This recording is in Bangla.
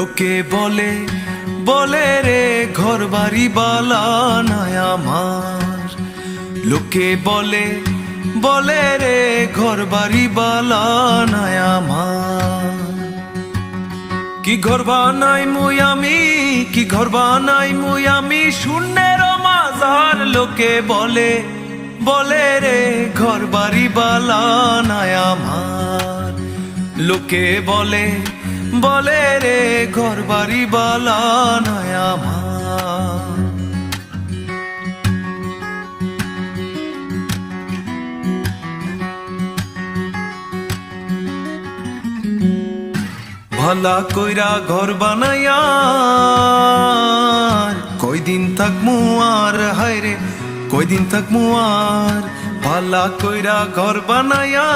লোকে বলে বলে রে ঘর বাড়ি বালা নাই আমার। লোকে বলে বলে রে ঘর বাড়ি বালা নাই আমার। কি ঘর বানাই মুই আমি, কি ঘর বানাই মুই আমি শূন্যের মাঝার। লোকে বলে বলে রে ঘর বাড়ি বালা নাই আমার। লোকে বলে বলে রে ঘর বাড়ি বালা নাই আমার। ভালা কইরা ঘর বানাইয়া কয়দিন থাকমু আর, হায়রে কয়দিন থাকমু আর। ভালা কইরা ঘর বানাইয়া